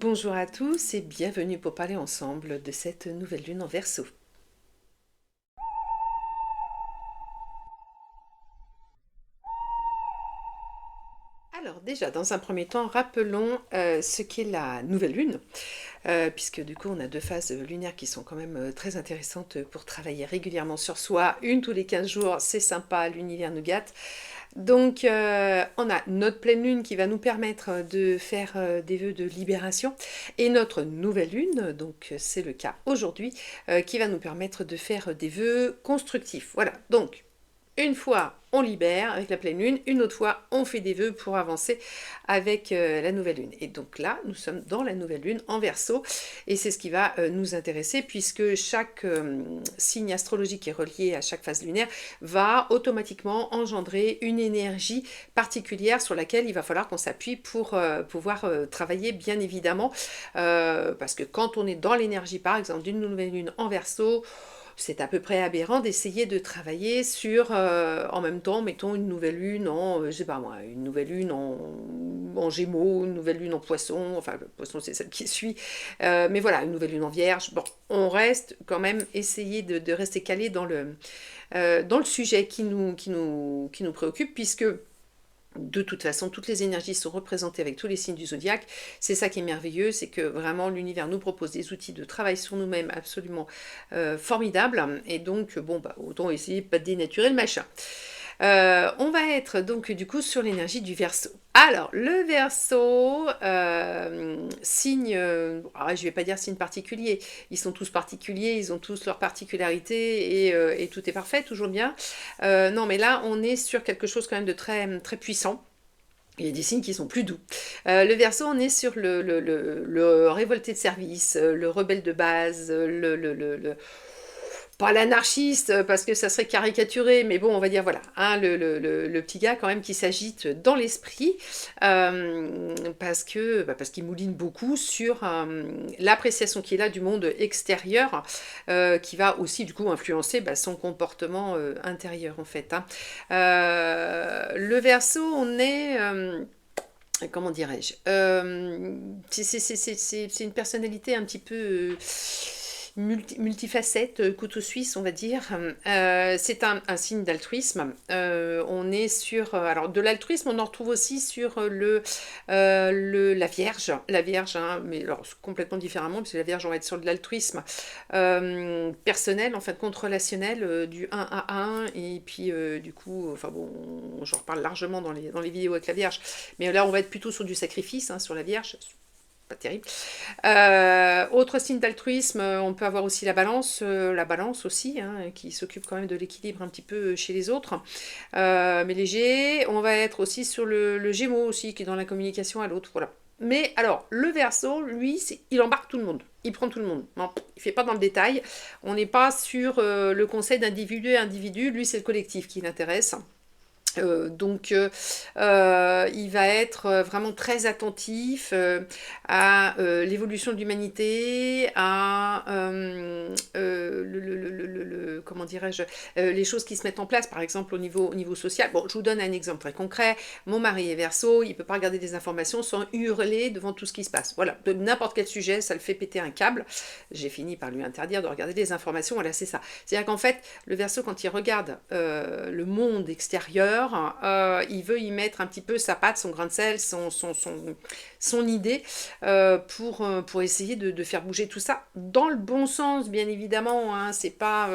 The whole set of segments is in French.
Bonjour à tous et bienvenue pour parler ensemble de cette nouvelle lune en Verseau. Alors déjà, dans un premier temps, rappelons ce qu'est la nouvelle lune, puisque du coup on a deux phases lunaires qui sont quand même très intéressantes pour travailler régulièrement sur soi. Une tous les 15 jours, c'est sympa, l'univers nous gâte. Donc on a notre pleine lune qui va nous permettre de faire des vœux de libération, et notre nouvelle lune, donc c'est le cas aujourd'hui, qui va nous permettre de faire des vœux constructifs. Voilà, donc une fois, on libère avec la pleine lune, une autre fois, on fait des vœux pour avancer avec la nouvelle lune. Et donc là, nous sommes dans la nouvelle lune en Verseau, et c'est ce qui va nous intéresser, puisque chaque signe astrologique est relié à chaque phase lunaire va automatiquement engendrer une énergie particulière sur laquelle il va falloir qu'on s'appuie pour pouvoir travailler, bien évidemment, parce que quand on est dans l'énergie, par exemple, d'une nouvelle lune en Verseau, c'est à peu près aberrant d'essayer de travailler sur, en même temps, mettons une nouvelle lune en, je sais pas moi, une nouvelle lune en Gémeaux, une nouvelle lune en Poisson, enfin le Poisson c'est celle qui suit, mais voilà, une nouvelle lune en Vierge. Bon, on reste quand même, essayer de rester calé dans le sujet qui nous préoccupe, puisque de toute façon, toutes les énergies sont représentées avec tous les signes du zodiaque. C'est ça qui est merveilleux, c'est que vraiment l'univers nous propose des outils de travail sur nous-mêmes absolument formidables. Et donc, bon, bah, autant essayer de pas dénaturer le machin. On va être donc du coup sur l'énergie du Verseau. Alors, le Verseau, signe, je vais pas dire signe particulier, ils sont tous particuliers, ils ont tous leurs particularités et tout est parfait, toujours bien. Non, mais là, on est sur quelque chose quand même de très, très puissant. Il y a des signes qui sont plus doux. Le Verseau, on est sur le révolté de service, le rebelle de base, pas l'anarchiste, parce que ça serait caricaturé, mais bon, on va dire, voilà, hein, le petit gars quand même qui s'agite dans l'esprit, parce qu'il mouline beaucoup sur l'appréciation qu'il a du monde extérieur, qui va aussi du coup influencer son comportement intérieur en fait, hein. Le Verseau, on est... comment dirais-je, c'est une personnalité un petit peu multifacette, couteau suisse, on va dire. C'est un signe d'altruisme. On est sur... alors, de l'altruisme, on en retrouve aussi sur la Vierge. La Vierge, hein, mais alors, complètement différemment, parce que la Vierge, on va être sur de l'altruisme personnel, en fin de compte relationnel, du 1 à 1, et puis du coup, enfin bon, j'en reparle largement dans les vidéos avec la Vierge, mais là, on va être plutôt sur du sacrifice, hein, sur la Vierge. Pas terrible. Autre signe d'altruisme, on peut avoir aussi la balance aussi, hein, qui s'occupe quand même de l'équilibre un petit peu chez les autres, mais léger. On va être aussi sur le Gémeaux aussi, qui est dans la communication à l'autre, voilà. Mais alors, le Verseau, lui, il embarque tout le monde. Il prend tout le monde. Non, il ne fait pas dans le détail. On n'est pas sur le conseil d'individu à individu. Lui, c'est le collectif qui l'intéresse. Il va être vraiment très attentif à l'évolution de l'humanité, à comment dirais-je, les choses qui se mettent en place, par exemple au niveau social. Bon, je vous donne un exemple très concret. Mon mari est Verseau, il ne peut pas regarder des informations sans hurler devant tout ce qui se passe. Voilà, de n'importe quel sujet, ça le fait péter un câble. J'ai fini par lui interdire de regarder des informations. Voilà, c'est ça. C'est-à-dire qu'en fait, le Verseau, quand il regarde le monde extérieur, il veut y mettre un petit peu sa patte, son grain de sel, son idée, pour essayer de faire bouger tout ça dans le bon sens, bien évidemment, hein. C'est pas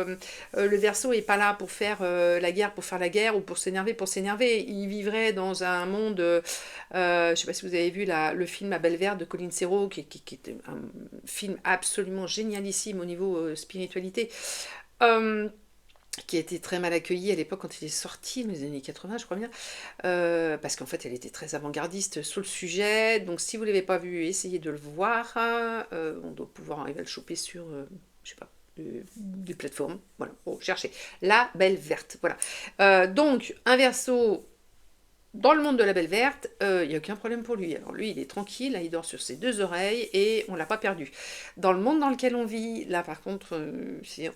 le Verseau est pas là pour faire la guerre pour faire la guerre, ou pour s'énerver. Il vivrait dans un monde, je sais pas si vous avez vu le film La Belle Verte de Colin Serrault, qui est un film absolument génialissime au niveau spiritualité. Euh, qui a été très mal accueillie à l'époque quand il est sorti, dans les années 80, je crois bien, parce qu'en fait, elle était très avant-gardiste sur le sujet. Donc, si vous ne l'avez pas vu, essayez de le voir. On doit pouvoir arriver à le choper sur, je sais pas, des plateformes. Voilà, bon, cherchez. La Belle Verte, voilà. Donc, un Verseau dans le monde de la Belle Verte, il n'y a aucun problème pour lui. Alors lui, il est tranquille, là, il dort sur ses deux oreilles et on l'a pas perdu. Dans le monde dans lequel on vit, là par contre,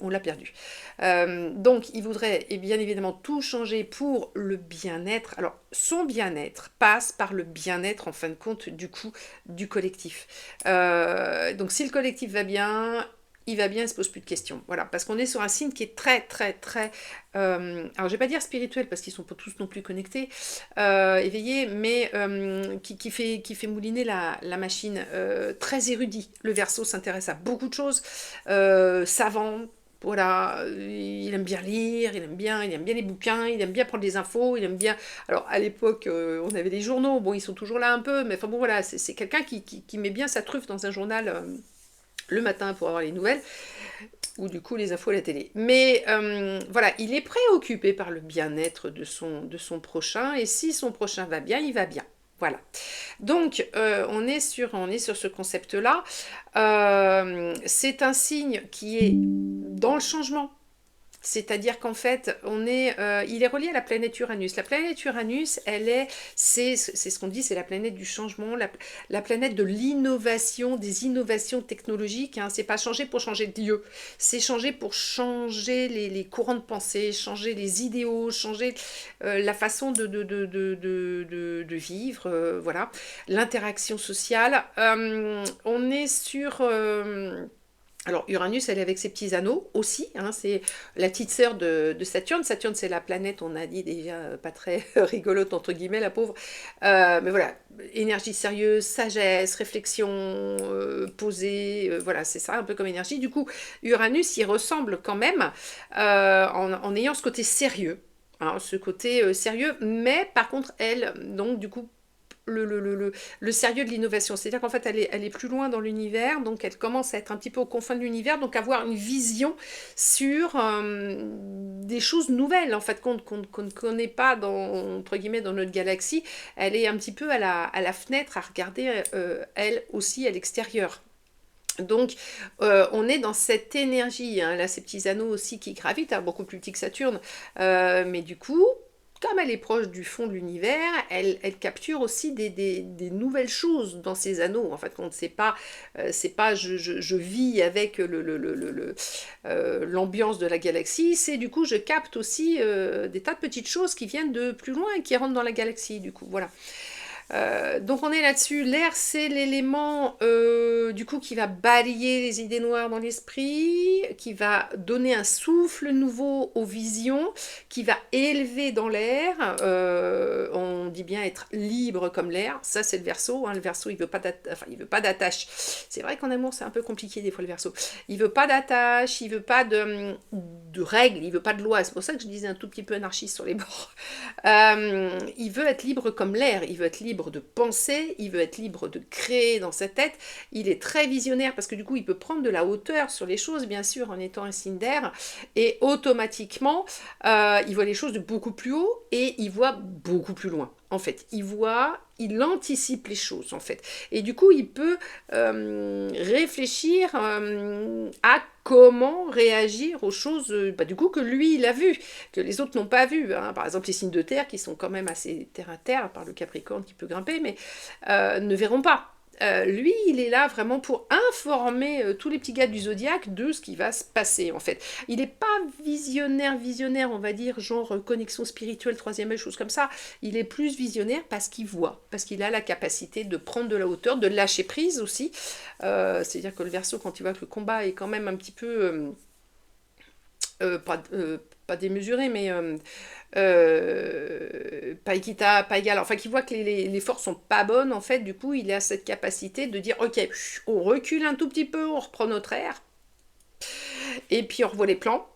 on l'a perdu. Donc il voudrait et bien évidemment tout changer pour le bien-être. Alors son bien-être passe par le bien-être en fin de compte du coup du collectif. Donc si le collectif va bien, il va bien, il se pose plus de questions. Voilà, parce qu'on est sur un signe qui est très, très, très. Alors, je vais pas dire spirituel parce qu'ils sont pas tous non plus connectés, éveillés, mais qui fait mouliner la machine. Très érudit. Le Verseau s'intéresse à beaucoup de choses. Savant. Voilà, il aime bien lire, il aime bien les bouquins, il aime bien prendre des infos, il aime bien. Alors à l'époque, on avait les journaux, bon, ils sont toujours là un peu, mais enfin bon, voilà, c'est quelqu'un qui met bien sa truffe dans un journal le matin pour avoir les nouvelles, ou du coup les infos à la télé. Mais voilà, il est préoccupé par le bien-être de son prochain, et si son prochain va bien, il va bien. Voilà. Donc, on est sur ce concept-là. C'est un signe qui est dans le changement. C'est-à-dire qu'en fait, il est relié à la planète Uranus. La planète Uranus, c'est ce qu'on dit, c'est la planète du changement, la planète de l'innovation, des innovations technologiques. Hein. C'est pas changer pour changer de lieu, c'est changer pour changer les courants de pensée, changer les idéaux, changer la façon de vivre, voilà, l'interaction sociale. On est sur alors Uranus, elle est avec ses petits anneaux aussi, hein, c'est la petite sœur de Saturne. Saturne, c'est la planète, on a dit déjà, pas très rigolote, entre guillemets, la pauvre. Mais voilà, énergie sérieuse, sagesse, réflexion, posée, voilà, c'est ça, un peu comme énergie. Du coup, Uranus, il ressemble quand même en ayant ce côté sérieux. Hein, ce côté sérieux, mais par contre, elle, donc du coup, le sérieux de l'innovation. C'est-à-dire qu'en fait, elle est plus loin dans l'univers, donc elle commence à être un petit peu aux confins de l'univers, donc avoir une vision sur des choses nouvelles, en fait, qu'on ne connaît pas entre guillemets, dans notre galaxie. Elle est un petit peu à la fenêtre à regarder, elle aussi, à l'extérieur. Donc, on est dans cette énergie, hein, là, ces petits anneaux aussi qui gravitent, hein, beaucoup plus petits que Saturne, mais du coup, comme elle est proche du fond de l'univers, elle capture aussi des nouvelles choses dans ces anneaux. En fait, on ne sait pas, c'est pas je vis avec l'ambiance de la galaxie, c'est du coup je capte aussi des tas de petites choses qui viennent de plus loin et qui rentrent dans la galaxie, du coup, voilà. Donc on est là-dessus. L'air, c'est l'élément du coup qui va balayer les idées noires dans l'esprit, qui va donner un souffle nouveau aux visions, qui va élever dans l'air. On dit bien être libre comme l'air. Ça, c'est le Verseau. Hein. Le Verseau, il veut pas d'attache. C'est vrai qu'en amour, c'est un peu compliqué des fois le Verseau. Il veut pas d'attache, il veut pas de règles, il veut pas de loi. C'est pour ça que je disais un tout petit peu anarchiste sur les bords. Il veut être libre comme l'air, il veut être libre de penser, il veut être libre de créer dans sa tête. Il est très visionnaire parce que du coup, il peut prendre de la hauteur sur les choses, bien sûr, en étant un signe d'air. Et automatiquement, il voit les choses de beaucoup plus haut et il voit beaucoup plus loin. En fait, il anticipe les choses, en fait. Et du coup, il peut réfléchir à comment réagir aux choses du coup que lui il a vu, que les autres n'ont pas vu. Hein. Par exemple les signes de terre qui sont quand même assez terre à terre, à part le Capricorne qui peut grimper, mais ne verront pas. Lui, il est là vraiment pour informer tous les petits gars du zodiaque de ce qui va se passer en fait. Il n'est pas visionnaire, on va dire, genre connexion spirituelle, troisième œil, choses comme ça. Il est plus visionnaire parce qu'il voit, parce qu'il a la capacité de prendre de la hauteur, de lâcher prise aussi. C'est-à-dire que le Verseau, quand il voit que le combat est quand même un petit peu pas démesuré, mais pas équitable, pas égal. Enfin, qu'il voit que les forces sont pas bonnes, en fait, du coup, il a cette capacité de dire, ok, on recule un tout petit peu, on reprend notre air, et puis on revoit les plans,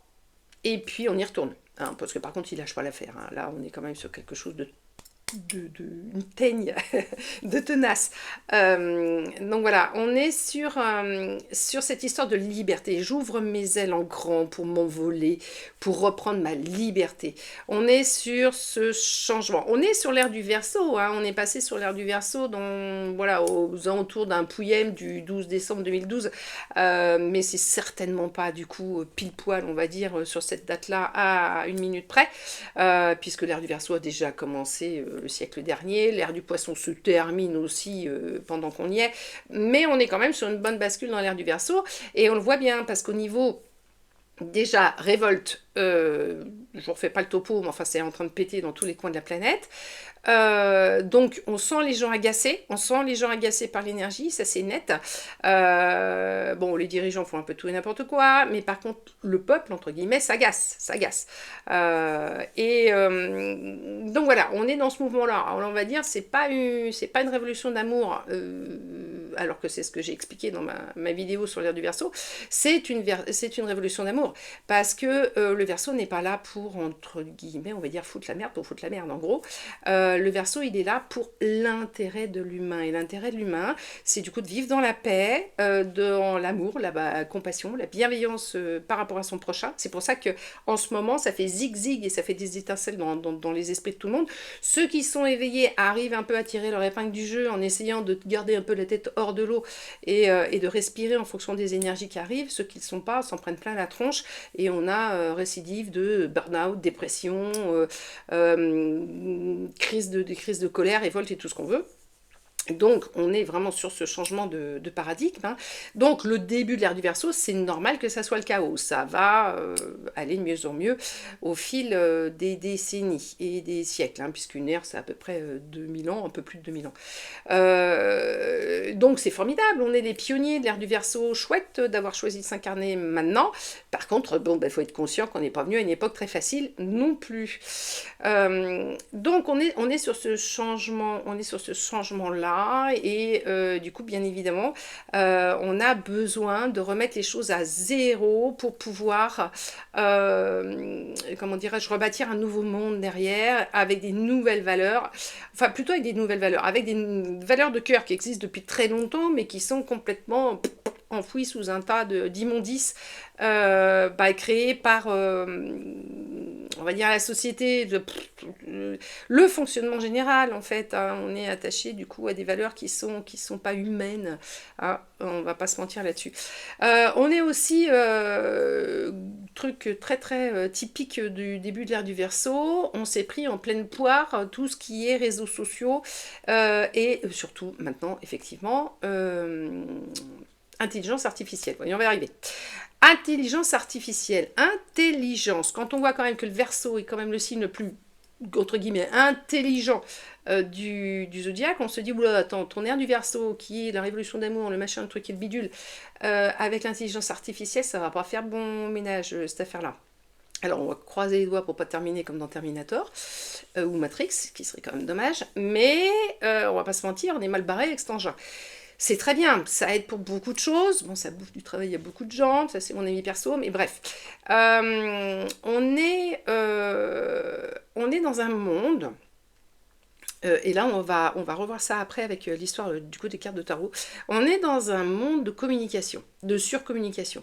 et puis on y retourne. Hein, parce que par contre, il lâche pas l'affaire. Hein. Là, on est quand même sur quelque chose une teigne de tenace. Donc voilà, on est sur cette histoire de liberté. J'ouvre mes ailes en grand pour m'envoler, pour reprendre ma liberté. On est sur ce changement. On est sur l'ère du Verseau. Hein. On est passé sur l'ère du Verseau voilà, aux alentours d'un pouillem du 12 décembre 2012. Mais c'est certainement pas du coup pile poil, on va dire, sur cette date-là à une minute près, puisque l'ère du Verseau a déjà commencé le siècle dernier. L'ère du poisson se termine aussi pendant qu'on y est, mais on est quand même sur une bonne bascule dans l'ère du Verseau, et on le voit bien parce qu'au niveau déjà, révolte, je ne refais pas le topo, mais enfin c'est en train de péter dans tous les coins de la planète. Donc on sent les gens agacés par l'énergie, ça c'est net. Bon, les dirigeants font un peu tout et n'importe quoi, mais par contre le peuple, entre guillemets, s'agace. Donc voilà, on est dans ce mouvement-là. Alors, on va dire, c'est pas une révolution d'amour, alors que c'est ce que j'ai expliqué dans ma vidéo sur l'ère du Verseau. C'est une révolution d'amour, parce que le Verseau n'est pas là pour, entre guillemets, on va dire, foutre la merde, en gros. Le Verseau, il est là pour l'intérêt de l'humain. Et l'intérêt de l'humain, c'est du coup de vivre dans la paix, dans l'amour, la compassion, la bienveillance par rapport à son prochain. C'est pour ça que en ce moment, ça fait zig-zig et ça fait des étincelles dans les esprits de tout le monde. Ceux qui sont éveillés arrivent un peu à tirer leur épingle du jeu en essayant de garder un peu la tête hors de l'eau et de respirer en fonction des énergies qui arrivent. Ceux qui ne le sont pas s'en prennent plein la tronche et on a récidive de burn-out, dépression, crise de colère, révolte et tout ce qu'on veut. Donc, on est vraiment sur ce changement de paradigme. Hein. Donc, le début de l'ère du Verseau, c'est normal que ça soit le chaos. Ça va aller de mieux en mieux au fil des décennies et des siècles, hein, puisqu'une ère, c'est à peu près 2000 ans, un peu plus de 2000 ans. Donc, c'est formidable. On est les pionniers de l'ère du Verseau. Chouette d'avoir choisi de s'incarner maintenant. Par contre, bon, faut être conscient qu'on n'est pas venu à une époque très facile non plus. Donc, on est sur ce changement-là. Et du coup, bien évidemment, on a besoin de remettre les choses à zéro pour pouvoir, comment dirais-je, rebâtir un nouveau monde derrière avec des nouvelles valeurs, enfin plutôt avec des nouvelles valeurs, avec des valeurs de cœur qui existent depuis très longtemps, mais qui sont complètement enfouies sous un tas d'immondices créés par, on va dire, la société, le fonctionnement général, en fait. Hein, on est attaché, du coup, à des valeurs qui sont pas humaines. Hein, on va pas se mentir là-dessus. On est aussi, truc très très typique du début de l'ère du Verseau, on s'est pris en pleine poire tout ce qui est réseaux sociaux et surtout, maintenant, effectivement, intelligence artificielle. Voyons, on va y arriver. Intelligence artificielle, quand on voit quand même que le Verseau est quand même le signe le plus, entre guillemets, intelligent du zodiaque, on se dit, oula, attends, ton ère du Verseau, qui est la révolution d'amour, le machin, le truc et le bidule, avec l'intelligence artificielle, ça va pas faire bon ménage, cette affaire-là. Alors, on va croiser les doigts pour pas terminer comme dans Terminator ou Matrix, ce qui serait quand même dommage, mais on va pas se mentir, on est mal barré avec cet engin. C'est très bien, ça aide pour beaucoup de choses. Bon, ça bouffe du travail à beaucoup de gens, ça c'est mon avis perso, mais bref. On est dans un monde, et là on va revoir ça après avec l'histoire du coup des cartes de tarot. On est dans un monde de communication, de surcommunication,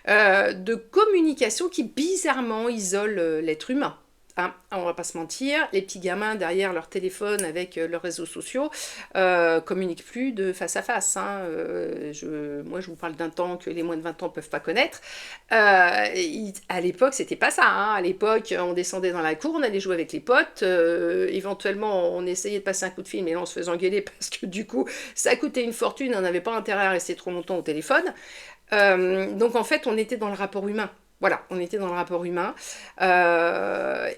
de communication qui bizarrement isole l'être humain. Hein, on va pas se mentir, les petits gamins derrière leur téléphone avec leurs réseaux sociaux communiquent plus de face à face. Hein. Moi, je vous parle d'un temps que les moins de 20 ans peuvent pas connaître. À l'époque, c'était pas ça. Hein. À l'époque, on descendait dans la cour, on allait jouer avec les potes. Éventuellement, on essayait de passer un coup de fil, mais là, on se faisait engueuler parce que du coup, ça coûtait une fortune. On n'avait pas intérêt à rester trop longtemps au téléphone. Donc, en fait, on était dans le rapport humain. Voilà, on était dans le rapport humain.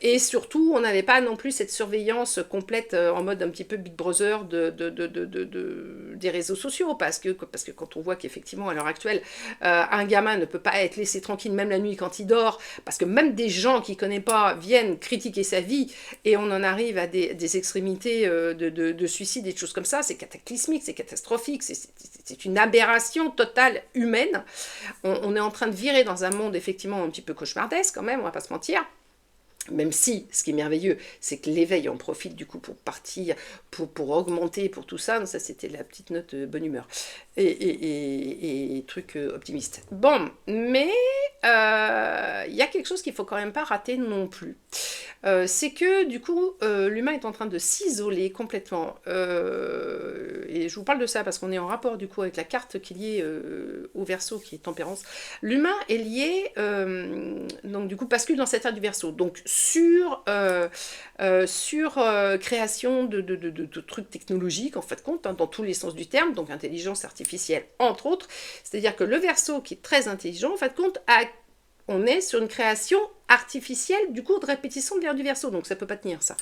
Et surtout, on n'avait pas non plus cette surveillance complète en mode un petit peu Big Brother des réseaux sociaux. Parce que quand on voit qu'effectivement, à l'heure actuelle, un gamin ne peut pas être laissé tranquille même la nuit quand il dort, parce que même des gens qu'il ne connaît pas viennent critiquer sa vie, et on en arrive à des extrémités de suicide et de choses comme ça, c'est cataclysmique, c'est catastrophique, c'est une aberration totale humaine. On est en train de virer dans un monde effectivement un petit peu cauchemardesque quand même, on va pas se mentir. Même si, ce qui est merveilleux, c'est que l'éveil en profite du coup pour partir, pour augmenter, pour tout ça. Donc ça, c'était la petite note bonne humeur et truc optimiste. Bon, mais il y a quelque chose qu'il faut quand même pas rater non plus. c'est que du coup, l'humain est en train de s'isoler complètement. Et je vous parle de ça parce qu'on est en rapport du coup avec la carte qui est liée au Verseau, qui est Tempérance. L'humain est lié, donc du coup, bascule dans cette ère du Verseau. Donc sur création de trucs technologiques, en fait, compte, hein, dans tous les sens du terme, donc intelligence artificielle, entre autres. C'est-à-dire que le Verseau, qui est très intelligent, en fait, compte, on est sur une création artificielle, du coup, de répétition de l'ère du Verseau. Donc, ça ne peut pas tenir, ça.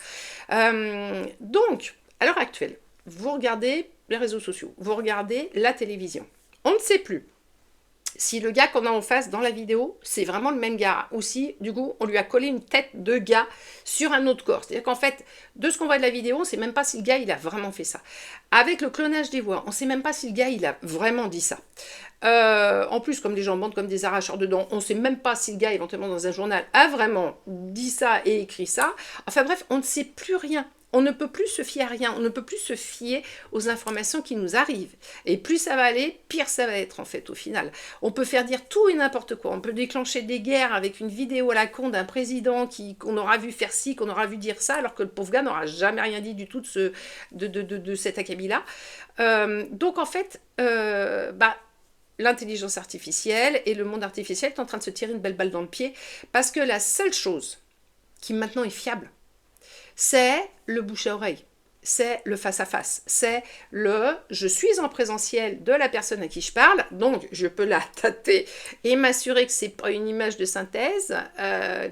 Donc, à l'heure actuelle, vous regardez les réseaux sociaux, vous regardez la télévision. On ne sait plus si le gars qu'on a en face dans la vidéo, c'est vraiment le même gars, ou si, du coup, on lui a collé une tête de gars sur un autre corps. C'est-à-dire qu'en fait, de ce qu'on voit de la vidéo, on ne sait même pas si le gars, il a vraiment fait ça. Avec le clonage des voix, on ne sait même pas si le gars, il a vraiment dit ça. En plus, comme les gens bandent comme des arracheurs de dents, on ne sait même pas si le gars, éventuellement dans un journal, a vraiment dit ça et écrit ça. Enfin bref, on ne sait plus rien. On ne peut plus se fier à rien, on ne peut plus se fier aux informations qui nous arrivent. Et plus ça va aller, pire ça va être en fait au final. On peut faire dire tout et n'importe quoi. On peut déclencher des guerres avec une vidéo à la con d'un président qu'on aura vu faire ci, qu'on aura vu dire ça, alors que le pauvre gars n'aura jamais rien dit du tout de cet acabit-là. Donc en fait, l'intelligence artificielle et le monde artificiel est en train de se tirer une belle balle dans le pied parce que la seule chose qui maintenant est fiable, c'est le bouche à oreille, c'est le face-à-face, c'est le « je suis en présentiel de la personne à qui je parle, donc je peux la tâter et m'assurer que c'est pas une image de synthèse,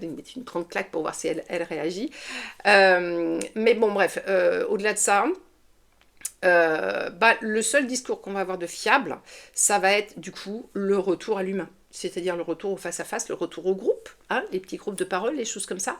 lui mettre une grande claque pour voir si elle réagit. Mais bon, bref, au-delà de ça, le seul discours qu'on va avoir de fiable, ça va être du coup le retour à l'humain. C'est-à-dire le retour au face-à-face, le retour au groupe, hein, les petits groupes de parole, les choses comme ça.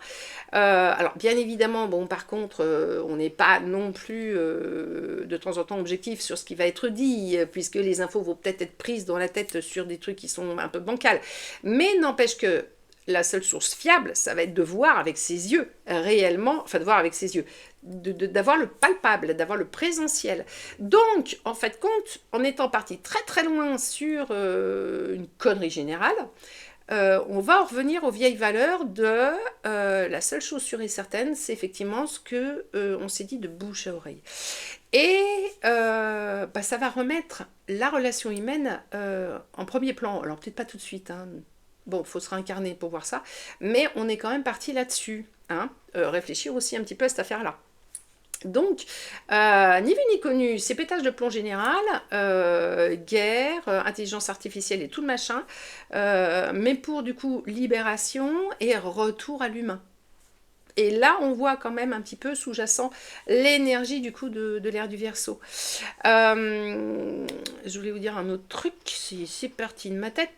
Alors bien évidemment, bon par contre, on n'est pas non plus de temps en temps objectif sur ce qui va être dit, puisque les infos vont peut-être être prises dans la tête sur des trucs qui sont un peu bancals. Mais n'empêche que la seule source fiable, ça va être de voir avec ses yeux, réellement, enfin de voir avec ses yeux, d'avoir le palpable, d'avoir le présentiel. Donc, en fait, compte, en étant parti très très loin sur une connerie générale, on va en revenir aux vieilles valeurs de la seule chose sûre et certaine, c'est effectivement ce que on s'est dit de bouche à oreille. Et ça va remettre la relation humaine en premier plan. Alors peut-être pas tout de suite, hein. Bon, il faut se réincarner pour voir ça, mais on est quand même parti là-dessus, hein. Réfléchir aussi un petit peu à cette affaire-là. Donc, ni vu ni connu, c'est pétage de plomb général, guerre, intelligence artificielle et tout le machin, mais pour du coup libération et retour à l'humain. Et là, on voit quand même un petit peu sous-jacent l'énergie du coup de l'ère du Verseau. Je voulais vous dire un autre truc, c'est parti de ma tête.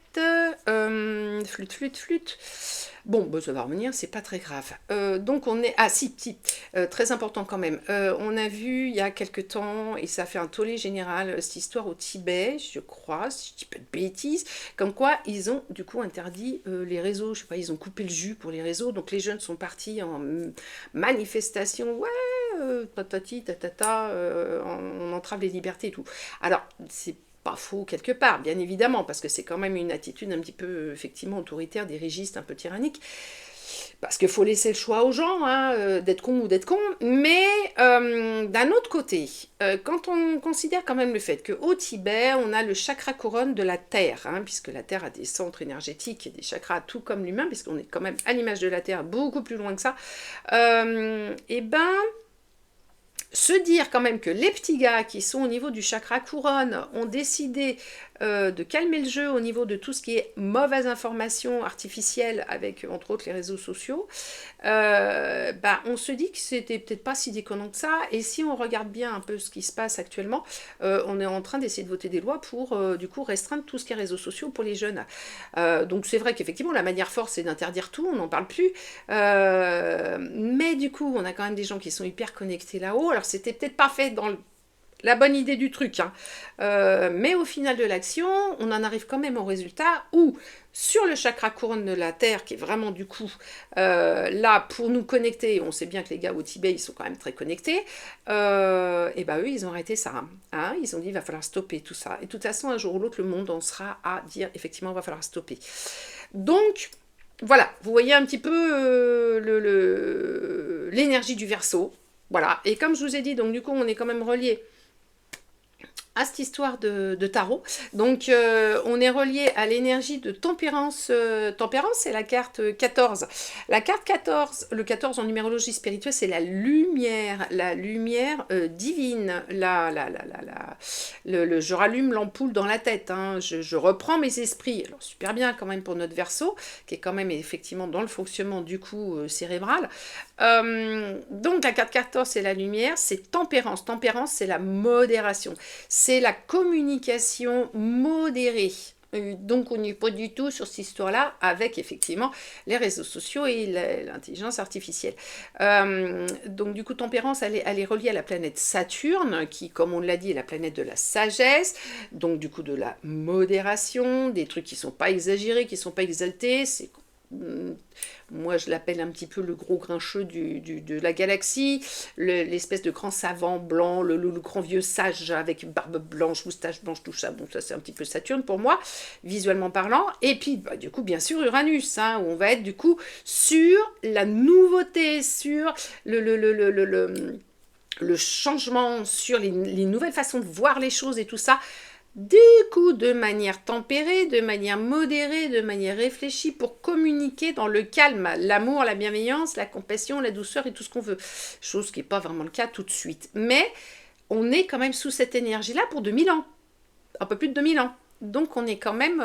Flûte. Bon, ça va revenir, c'est pas très grave. Donc on est... Ah si, très important quand même. On a vu il y a quelques temps, et ça a fait un tollé général, cette histoire au Tibet, je crois, si je dis pas de bêtises, comme quoi ils ont du coup interdit les réseaux, je sais pas, ils ont coupé le jus pour les réseaux, donc les jeunes sont partis en manifestation, ouais, tatati, tatata, on entrave les libertés et tout. Alors, c'est pas faux quelque part, bien évidemment, parce que c'est quand même une attitude un petit peu, effectivement, autoritaire, dirigiste, un peu tyrannique, parce qu'il faut laisser le choix aux gens, hein, d'être con ou d'être con, mais d'un autre côté, quand on considère quand même le fait qu'au Tibet, on a le chakra couronne de la Terre, hein, puisque la Terre a des centres énergétiques et des chakras tout comme l'humain, puisqu'on est quand même à l'image de la Terre, beaucoup plus loin que ça, se dire quand même que les petits gars qui sont au niveau du chakra couronne ont décidé de calmer le jeu au niveau de tout ce qui est mauvaise information artificielle avec entre autres les réseaux sociaux, on se dit que c'était peut-être pas si déconnant que ça, et si on regarde bien un peu ce qui se passe actuellement, on est en train d'essayer de voter des lois pour du coup restreindre tout ce qui est réseaux sociaux pour les jeunes. Donc c'est vrai qu'effectivement la manière forte c'est d'interdire tout, on n'en parle plus, mais du coup on a quand même des gens qui sont hyper connectés là-haut, alors c'était peut-être pas fait dans la bonne idée du truc, hein. Mais au final de l'action, on en arrive quand même au résultat où, sur le chakra couronne de la Terre, qui est vraiment du coup là pour nous connecter, on sait bien que les gars au Tibet, ils sont quand même très connectés, et eux, ils ont arrêté ça. Hein. Ils ont dit, il va falloir stopper tout ça. Et de toute façon, un jour ou l'autre, le monde en sera à dire, effectivement, il va falloir stopper. Donc, Voilà, vous voyez un petit peu l'énergie du Verseau. Voilà, et comme je vous ai dit, donc du coup, on est quand même relié à cette histoire de tarot. Donc, on est relié à l'énergie de tempérance. Tempérance, c'est la carte 14. La carte 14, le 14 en numérologie spirituelle, c'est la lumière divine. Je rallume l'ampoule dans la tête. Hein. Je reprends mes esprits. Alors, super bien quand même pour notre Verseau, qui est quand même effectivement dans le fonctionnement du coup cérébral. Donc, la carte 14, c'est la lumière, c'est tempérance. Tempérance, c'est la modération. C'est la communication modérée. Donc on n'est pas du tout sur cette histoire-là avec effectivement les réseaux sociaux et l'intelligence artificielle. Donc du coup tempérance, elle est reliée à la planète Saturne qui, comme on l'a dit, est la planète de la sagesse, donc du coup de la modération, des trucs qui ne sont pas exagérés, qui ne sont pas exaltés. Moi je l'appelle un petit peu le gros grincheux de la galaxie, l'espèce de grand savant blanc, le grand vieux sage avec barbe blanche, moustache blanche, tout ça. Bon, ça c'est un petit peu Saturne pour moi, visuellement parlant. Et puis bah, du coup bien sûr Uranus, hein, où on va être du coup sur la nouveauté, sur le changement, sur les nouvelles façons de voir les choses et tout ça. Du coup, de manière tempérée, de manière modérée, de manière réfléchie, pour communiquer dans le calme, l'amour, la bienveillance, la compassion, la douceur et tout ce qu'on veut. Chose qui n'est pas vraiment le cas tout de suite. Mais on est quand même sous cette énergie-là pour 2000 ans. Un peu plus de 2000 ans. Donc on est quand même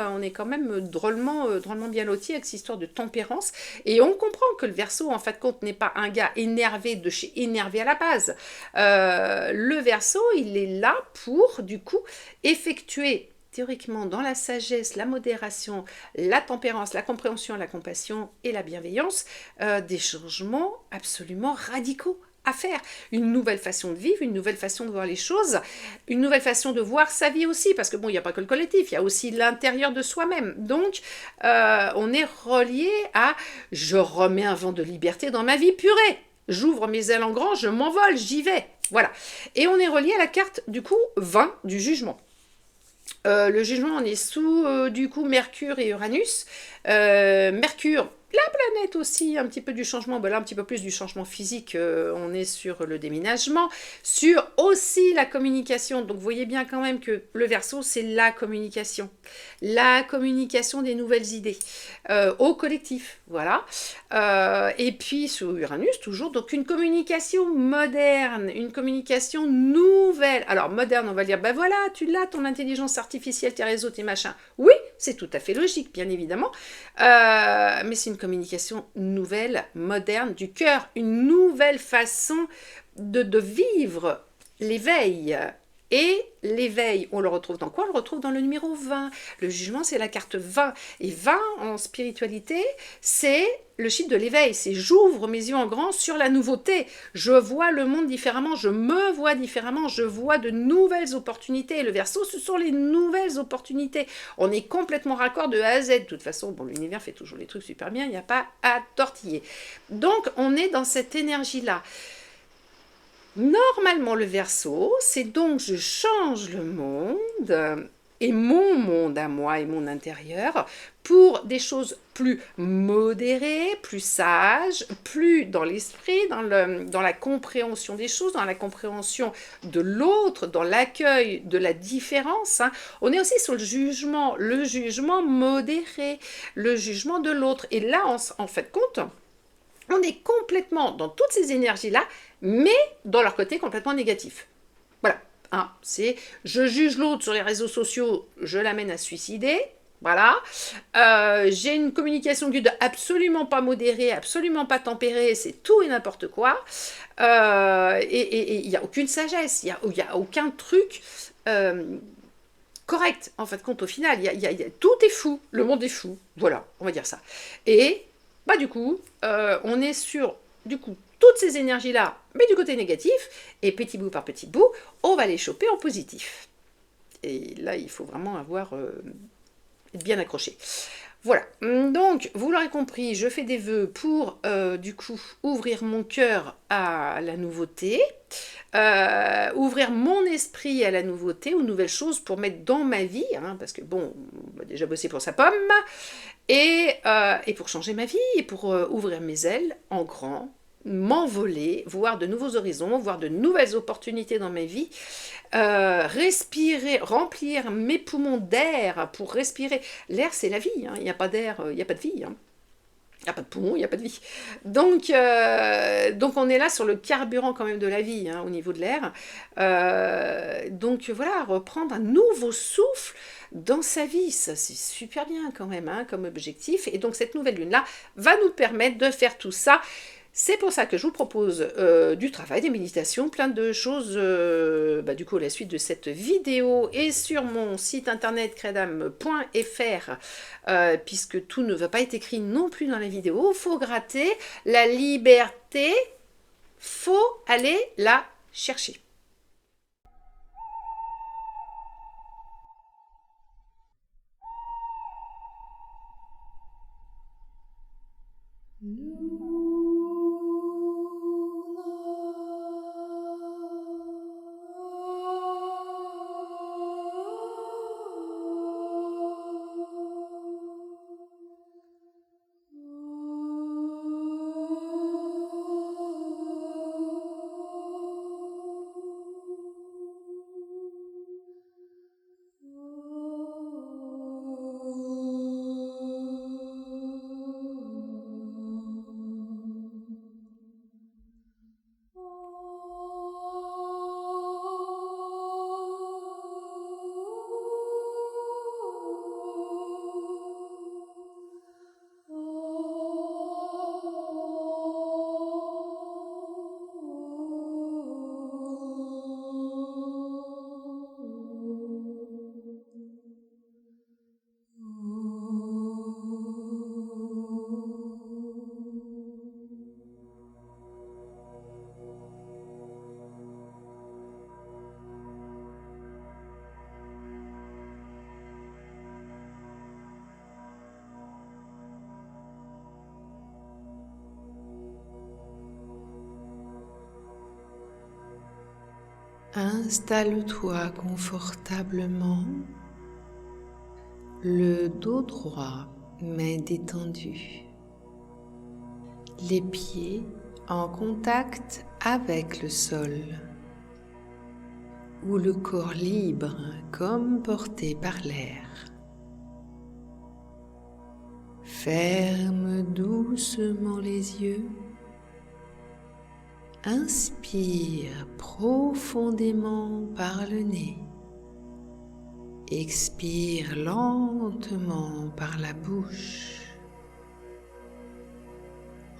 drôlement bien loti avec cette histoire de tempérance. Et on comprend que le Verseau, en fait, compte, n'est pas un gars énervé de chez énervé à la base. Le Verseau, il est là pour, du coup, effectuer théoriquement dans la sagesse, la modération, la tempérance, la compréhension, la compassion et la bienveillance, des changements absolument radicaux à faire, une nouvelle façon de vivre, une nouvelle façon de voir les choses, une nouvelle façon de voir sa vie aussi, parce que bon, il n'y a pas que le collectif, il y a aussi l'intérieur de soi-même. Donc, on est relié à « je remets un vent de liberté dans ma vie, purée ». J'ouvre mes ailes en grand, je m'envole, j'y vais. Voilà. Et on est relié à la carte, du coup, 20 du jugement. Le jugement, on est sous, du coup, Mercure et Uranus. Mercure, la planète aussi, un petit peu du changement, ben là un petit peu plus du changement physique, on est sur le déménagement, sur aussi la communication. Donc vous voyez bien quand même que le Verseau, c'est la communication des nouvelles idées au collectif, voilà. Et puis sous Uranus, toujours, donc une communication moderne, une communication nouvelle. Alors moderne, on va dire, ben voilà, tu l'as, ton intelligence artificielle, tes réseaux, tes machins. Oui, c'est tout à fait logique, bien évidemment, mais c'est une communication nouvelle, moderne, du cœur, une nouvelle façon de vivre l'éveil. Et l'éveil, on le retrouve dans quoi? On le retrouve dans le numéro 20. Le jugement, c'est la carte 20. Et 20 en spiritualité, c'est le chiffre de l'éveil. C'est j'ouvre mes yeux en grand sur la nouveauté. Je vois le monde différemment, je me vois différemment, je vois de nouvelles opportunités. Et le Verseau, ce sont les nouvelles opportunités. On est complètement raccord de A à Z. De toute façon, bon, l'univers fait toujours les trucs super bien, il n'y a pas à tortiller. Donc, on est dans cette énergie-là. Normalement, le Verseau, c'est donc je change le monde et mon monde à moi et mon intérieur pour des choses plus modérées, plus sages, plus dans l'esprit, dans la compréhension des choses, dans la compréhension de l'autre, dans l'accueil de la différence. Hein. On est aussi sur le jugement modéré, le jugement de l'autre. Et là, en fait compte, on est complètement dans toutes ces énergies-là, mais dans leur côté complètement négatif. Voilà. Hein, c'est je juge l'autre sur les réseaux sociaux, je l'amène à se suicider. Voilà. J'ai une communication guide absolument pas modérée, absolument pas tempérée, c'est tout et n'importe quoi. Et il n'y a aucune sagesse, il n'y a aucun truc correct, en fait, compte au final. Tout est fou, le monde est fou. Voilà, on va dire ça. Et bah du coup, on est sur toutes ces énergies-là, mais du côté négatif, et petit bout par petit bout, on va les choper en positif. Et là, il faut vraiment être bien accroché. Voilà, donc vous l'aurez compris, je fais des vœux pour du coup ouvrir mon cœur à la nouveauté, ouvrir mon esprit à la nouveauté, aux nouvelles choses pour mettre dans ma vie, hein, parce que bon, on va déjà bosser pour sa pomme, et pour changer ma vie, et pour ouvrir mes ailes en grand, m'envoler, voir de nouveaux horizons, voir de nouvelles opportunités dans ma vie, respirer, remplir mes poumons d'air pour respirer. L'air, c'est la vie, hein. Il n'y a pas d'air, il n'y a pas de vie, hein. Il n'y a pas de poumon, il n'y a pas de vie. Donc on est là sur le carburant quand même de la vie, hein, au niveau de l'air. Donc voilà, reprendre un nouveau souffle dans sa vie, ça c'est super bien quand même, hein, comme objectif. Et donc cette nouvelle lune-là va nous permettre de faire tout ça. C'est pour ça que je vous propose du travail, des méditations, plein de choses. Du coup, la suite de cette vidéo est sur mon site internet credam.fr, puisque tout ne va pas être écrit non plus dans la vidéo. Faut gratter la liberté, faut aller la chercher. Installe-toi confortablement, le dos droit mais détendu, les pieds en contact avec le sol ou le corps libre comme porté par l'air. Ferme doucement les yeux. Inspire profondément par le nez. Expire lentement par la bouche.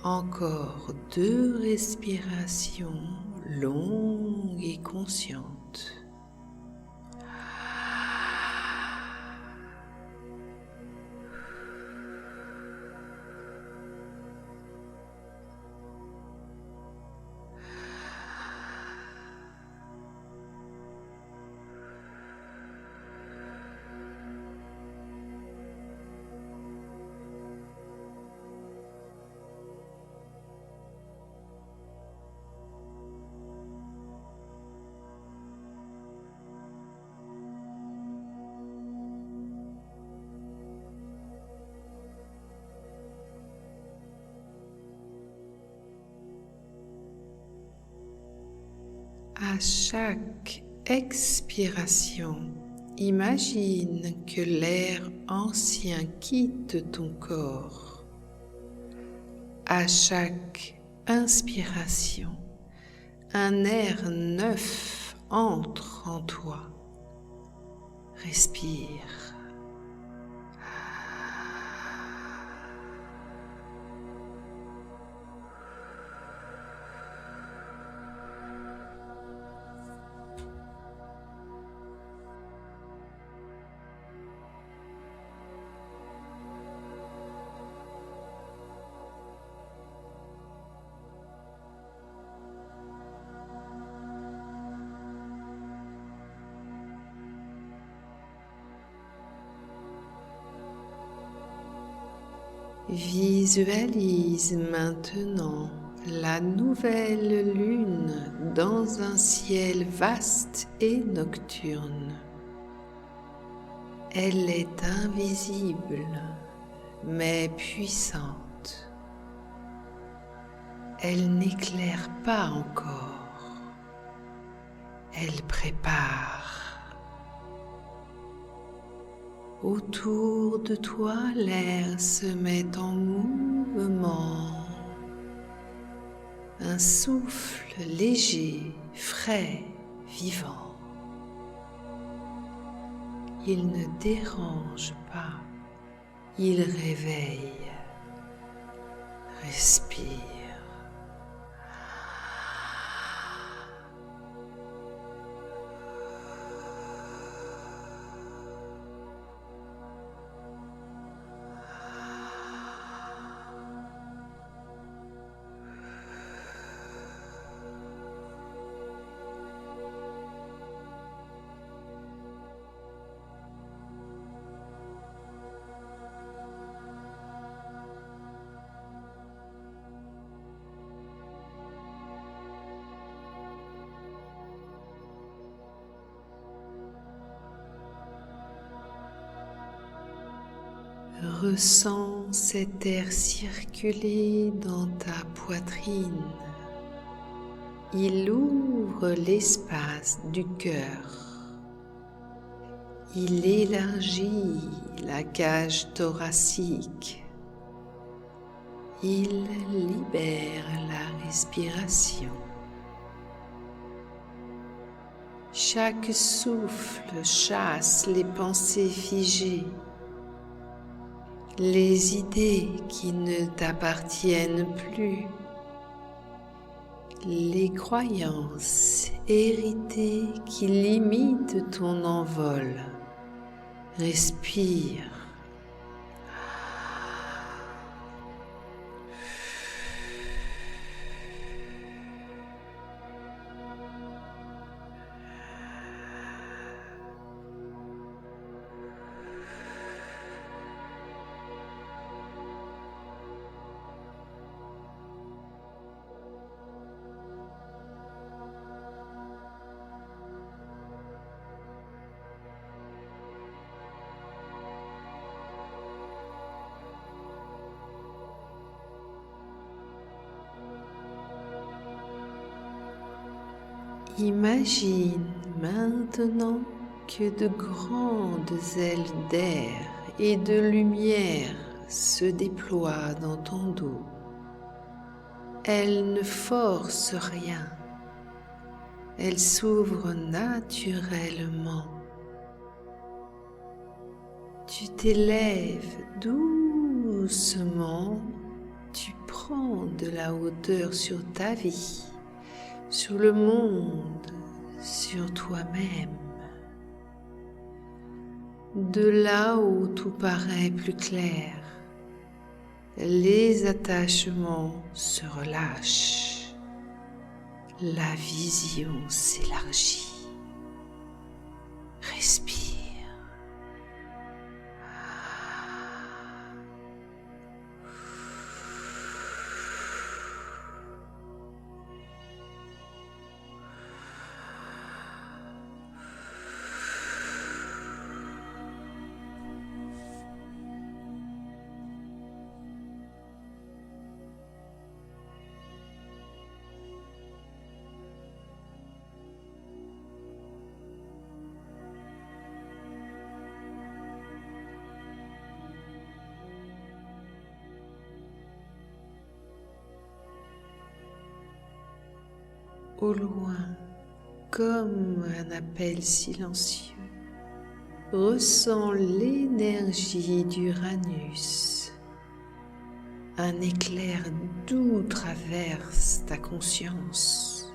Encore 2 respirations longues et conscientes. À chaque expiration, imagine que l'air ancien quitte ton corps. À chaque inspiration, un air neuf entre en toi. Respire. Visualise maintenant la nouvelle lune dans un ciel vaste et nocturne. Elle est invisible, mais puissante. Elle n'éclaire pas encore. Elle prépare. Autour de toi, l'air se met en mouvement. Un souffle léger, frais, vivant. Il ne dérange pas, il réveille. Respire. Ressens cet air circuler dans ta poitrine. Il ouvre l'espace du cœur. Il élargit la cage thoracique. Il libère la respiration. Chaque souffle chasse les pensées figées. Les idées qui ne t'appartiennent plus, les croyances héritées qui limitent ton envol. Respire. Imagine maintenant que de grandes ailes d'air et de lumière se déploient dans ton dos. Elles ne forcent rien. Elles s'ouvrent naturellement. Tu t'élèves doucement. Tu prends de la hauteur sur ta vie, sur le monde, sur toi-même. De là où tout paraît plus clair, les attachements se relâchent, la vision s'élargit. Respire. Au loin, comme un appel silencieux, ressens l'énergie d'Uranus. Un éclair doux traverse ta conscience.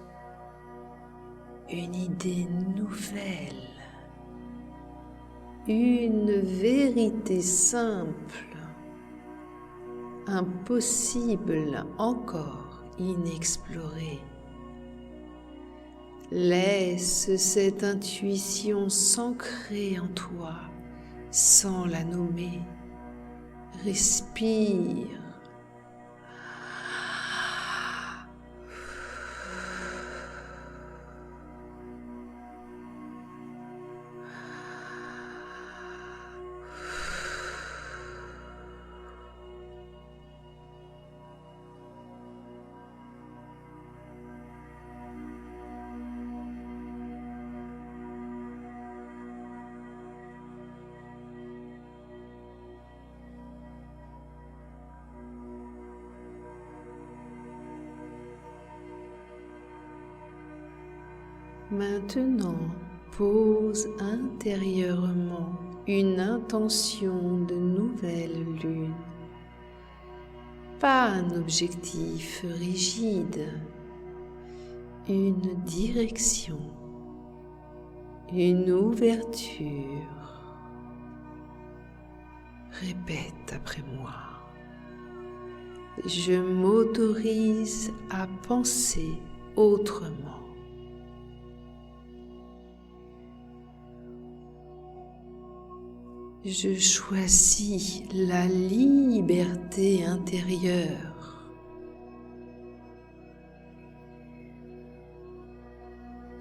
Une idée nouvelle. Une vérité simple. Un possible encore inexploré. Laisse cette intuition s'ancrer en toi sans la nommer. Respire. Maintenant, pose intérieurement une intention de nouvelle lune. Pas un objectif rigide, une direction, une ouverture. Répète après moi. Je m'autorise à penser autrement. Je choisis la liberté intérieure.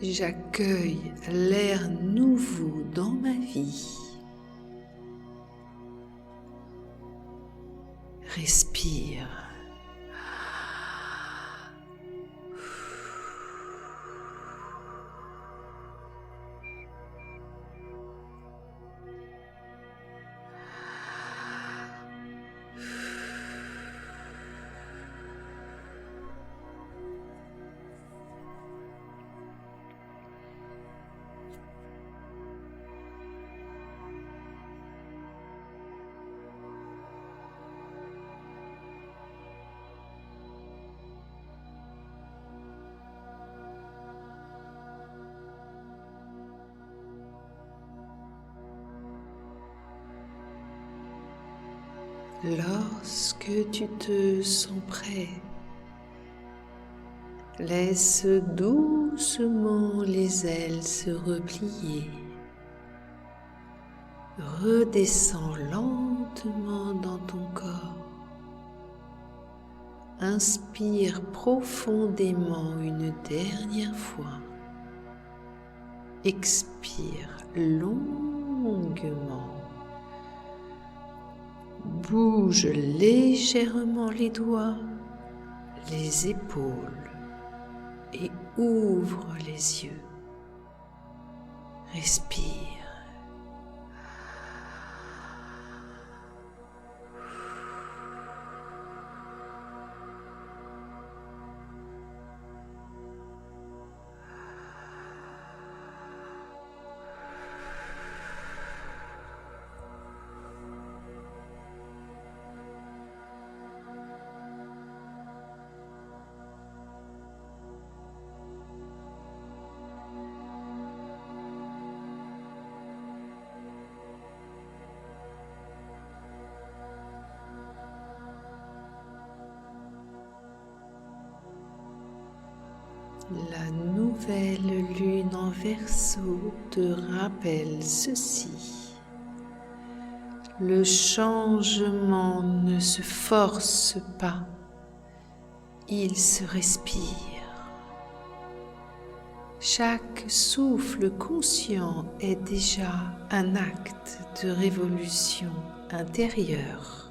J'accueille l'air nouveau dans ma vie. Respire. Lorsque tu te sens prêt, laisse doucement les ailes se replier. Redescends lentement dans ton corps. Inspire profondément une dernière fois. Expire longuement. Bouge légèrement les doigts, les épaules et ouvre les yeux. Respire. La nouvelle lune en Verseau te rappelle ceci. Le changement ne se force pas, il se respire. Chaque souffle conscient est déjà un acte de révolution intérieure.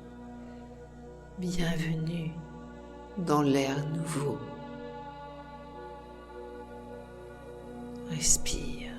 Bienvenue dans l'ère nouveau. Respire.